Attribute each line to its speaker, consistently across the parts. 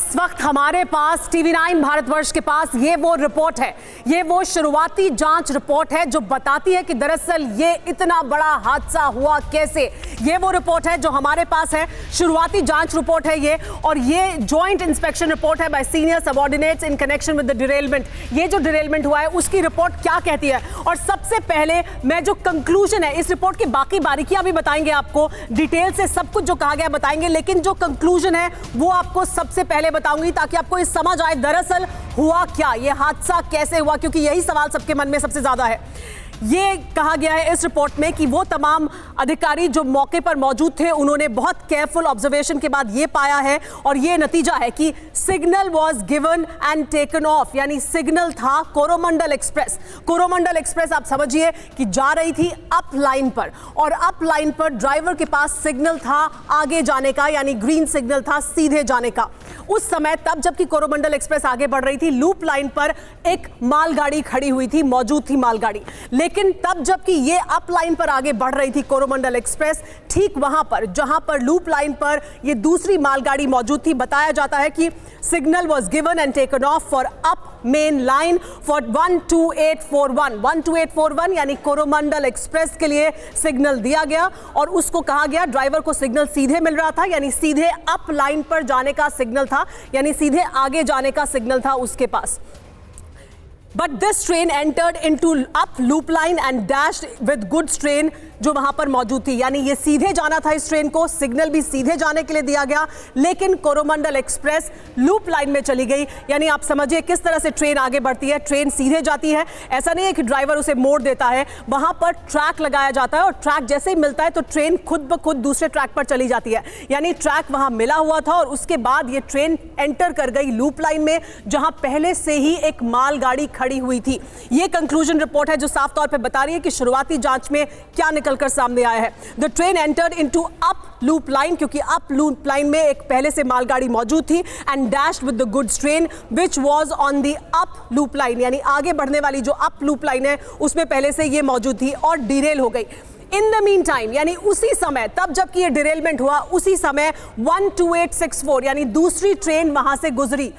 Speaker 1: इस वक्त हमारे पास TV9 भारतवर्ष के पास ये वो रिपोर्ट है, ये वो शुरुआती जांच रिपोर्ट है जो बताती है कि दरअसल ये इतना बड़ा हादसा हुआ कैसे। ये वो रिपोर्ट है जो हमारे पास है, शुरुआती जांच रिपोर्ट है ये, और ये जॉइंट इंस्पेक्शन रिपोर्ट है bye senior subordinates in connection with the derailment. ये जो डिरेलमेंट हुआ है उसकी रिपोर्ट क्या कहती है, और सबसे पहले मैं जो कंक्लूजन है इस रिपोर्ट की बाकी बारीकियां भी बताएंगे आपको, डिटेल से सब कुछ जो कहा गया बताएंगे, लेकिन जो कंक्लूजन है वो आपको सबसे पहले बताऊंगी ताकि आपको ये समझ आए दरअसल हुआ क्या, ये हादसा कैसे हुआ, क्योंकि यही सवाल सबके मन में सबसे ज्यादा है। ये कहा गया है इस रिपोर्ट में कि वो तमाम अधिकारी जो मौके पर मौजूद थे उन्होंने बहुत केयरफुल ऑब्जर्वेशन के बाद ये पाया है, और ये नतीजा है कि signal was given and taken of, यानी सिग्नल था कोरोमंडल एक्सप्रेस। कोरोमंडल एक्सप्रेस आप समझिए कि जा रही थी अप लाइन पर, और अप लाइन पर ड्राइवर के पास सिग्नल था आगे जाने का, यानी ग्रीन सिग्नल था सीधे जाने का। उस समय तब जबकि कोरोमंडल एक्सप्रेस आगे बढ़ रही थी, लूप लाइन पर एक मालगाड़ी खड़ी हुई थी, मौजूद थी मालगाड़ी। लेकिन तब जबकि ये अप लाइन पर आगे बढ़ रही थी कोरोमंडल एक्सप्रेस, ठीक वहां पर जहां पर लूप लाइन पर ये दूसरी मालगाड़ी मौजूद थी, बताया जाता है कि signal was given and taken of for up main line for 12841 12841, यानी कोरोमंडल एक्सप्रेस के लिए सिग्नल दिया गया, और उसको कहा गया, ड्राइवर को सिग्नल सीधे मिल रहा था, यानी सीधे अप लाइन पर जाने का सिग्नल था, यानी सीधे आगे जाने का सिग्नल था उसके पास। But this train entered into up loop line and dashed with goods train जो वहां पर मौजूद थी, यानी ये सीधे जाना था इस ट्रेन को, सिग्नल भी सीधे जाने के लिए दिया गया, लेकिन कोरोमंडल एक्सप्रेस लूप लाइन में चली गई। यानी आप समझिए किस तरह से ट्रेन आगे बढ़ती है, ट्रेन सीधे जाती है, ऐसा नहीं है कि ड्राइवर उसे मोड़ देता है, वहां पर ट्रैक लगाया जाता है, और ट्रैक जैसे ही मिलता है तो ट्रेन खुद ब खुद दूसरे ट्रैक पर चली जाती है। यानी ट्रैक वहां मिला हुआ था, और उसके बाद ये ट्रेन एंटर कर गई लूप लाइन में जहां पहले से ही एक मालगाड़ी खड़ी हुई थी। ये कंक्लूजन रिपोर्ट है जो साफ तौर पे बता रही है कि शुरुआती जांच में क्या निकलकर सामने आया है। The train entered into up loop line, क्योंकि अप लूप लाइन में एक पहले से मालगाड़ी मौजूद थी, and dashed with the goods train which was on the up loop line, यानी आगे बढ़ने वाली जो अप लूप लाइन है उसमें पहले से ये मौजूद थी और डिरेल हो गई। इन द मीन टाइम, यानी उसी समय, तब जबकि ये डिरेलमेंट हुआ उसी समय 12864 यानी दूसरी ट्रेन वहां से गुजरी।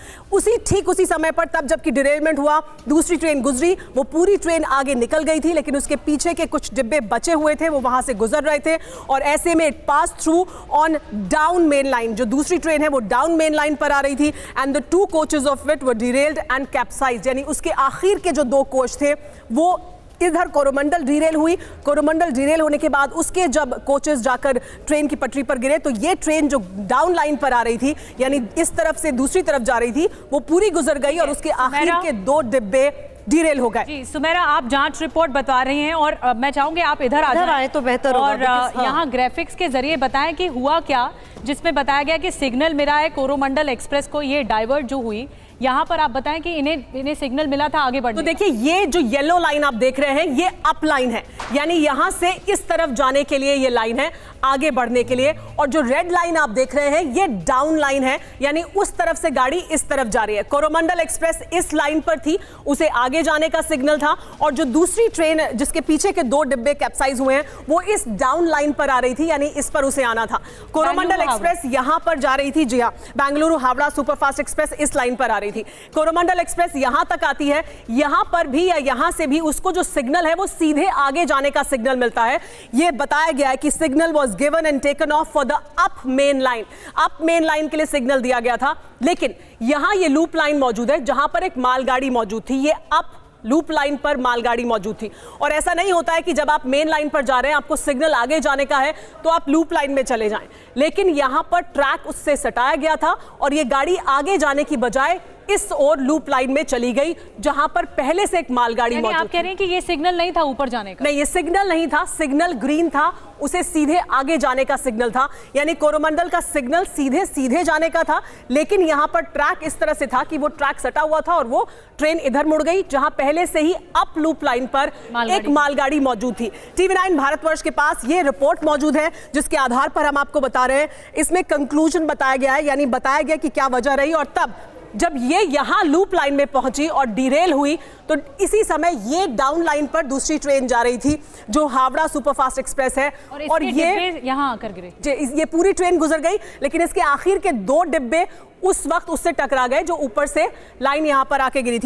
Speaker 1: ठीक उसी समय पर तब जबकि डिरेलमेंट हुआ दूसरी ट्रेन गुजरी, वो पूरी ट्रेन आगे निकल गई थी, लेकिन उसके पीछे के कुछ डिब्बे बचे हुए थे, वो वहां से गुजर रहे थे, और ऐसे में it pass through on down main line. जो दूसरी ट्रेन है वो डाउन मेन लाइन पर आ रही थी, and the 2 coaches of it were derailed and capsized, यानी उसके आखिर के जो 2 कोच थे वो इधर कोरोमंडल डिरेल हुई। कोरोमंडल डिरेल होने के बाद उसके जब कोचेस जाकर ट्रेन की पटरी पर गिरे, तो ये ट्रेन जो डाउन लाइन पर आ रही थी, यानी इस तरफ से दूसरी तरफ जा रही थी, वो पूरी गुजर गई, और उसके आखिर के 2 डिब्बे डिरेल हो गए।
Speaker 2: जी सुमेरा, आप जांच रिपोर्ट बता रही हैं, और मैं चाहूंगी आप इधर आए
Speaker 1: तो बेहतर होगा,
Speaker 2: और यहाँ ग्राफिक्स के जरिए बताएं कि हुआ क्या, जिसमें बताया गया कि सिग्नल मिला है कोरोमंडल एक्सप्रेस को, ये डाइवर्ट जो हुई, यहाँ पर आप बताएं कि इन्हें सिग्नल मिला था आगे बढ़ने।
Speaker 1: तो देखिए ये जो येलो लाइन आप देख रहे हैं ये अप लाइन है, यानी यहां से इस तरफ जाने के लिए ये लाइन है आगे बढ़ने के लिए, और जो रेड लाइन आप देख रहे हैं ये डाउन लाइन है, यानी उस तरफ से गाड़ी इस तरफ जा रही है। कोरोमंडल एक्सप्रेस इस लाइन पर थी, उसे आगे जाने का सिग्नल था, और जो दूसरी ट्रेन जिसके पीछे के 2 डिब्बे कैप्साइज हुए हैं वो इस डाउन लाइन पर आ रही थी, यानी इस पर उसे आना था। कोरोमंडल एक्सप्रेस यहां पर जा रही थी, जी हाँ, बेंगलुरु हावड़ा सुपरफास्ट एक्सप्रेस इस लाइन पर आ रही थी। कोरोमंडल एक्सप्रेस यहां तक आती है, यहां पर भी या यहां से भी उसको जो सिग्नल है वो सीधे आगे जाने का सिग्नल मिलता है। यह बताया गया है कि signal was given and taken of for the up main line. Up main line के लिए सिग्नल दिया गया था, लेकिन यहां ये लूप लाइन मौजूद है जहां पर एक मालगाड़ी मौजूद थी, ये अप लूप लाइन पर मालगाड़ी मौजूद थी। और ऐसा नहीं होता है कि जब आप मेन लाइन पर जा रहे हैं आपको सिग्नल आगे जाने का है तो आप लूप लाइन में चले जाएं, लेकिन यहां पर ट्रैक उससे सटाया गया था, और ये गाड़ी आगे जाने की बजाय इस ओर लूप लाइन में चली गई जहां पर पहले से एक मालगाड़ी मौजूद थी।
Speaker 2: आप कह रहे हैं कि ये सिग्नल नहीं था ऊपर जाने का?
Speaker 1: नहीं, ये सिग्नल नहीं था, सिग्नल ग्रीन था, उसे सीधे आगे जाने का सिग्नल था, यानी कोरोमंडल का सिग्नल सीधे जाने का था, लेकिन यहां पर ट्रैक इस तरह से था कि वो ट्रैक सटा हुआ था, और वो ट्रेन इधर मुड़ गई जहां पहले से ही अप लूप लाइन पर एक मालगाड़ी मौजूद थी। TV9 भारतवर्ष के पास ये रिपोर्ट मौजूद है जिसके आधार पर हम आपको बता रहे हैं। इसमें कंक्लूजन बताया गया है, यानी बताया गया कि क्या वजह रही, और तब जब ये यहाँ लूप लाइन में पहुंची और डिरेल हुई तो इसी समय ये डाउन लाइन पर दूसरी ट्रेन जा रही थी जो हावड़ा सुपरफास्ट एक्सप्रेस है,
Speaker 2: और ये यहाँ आकर गिरे।
Speaker 1: ये पूरी ट्रेन गुजर गई, लेकिन इसके आखिर के 2 डिब्बे उस वक्त उससे टकरा गए जो ऊपर से लाइन यहाँ पर आके गिरी थी।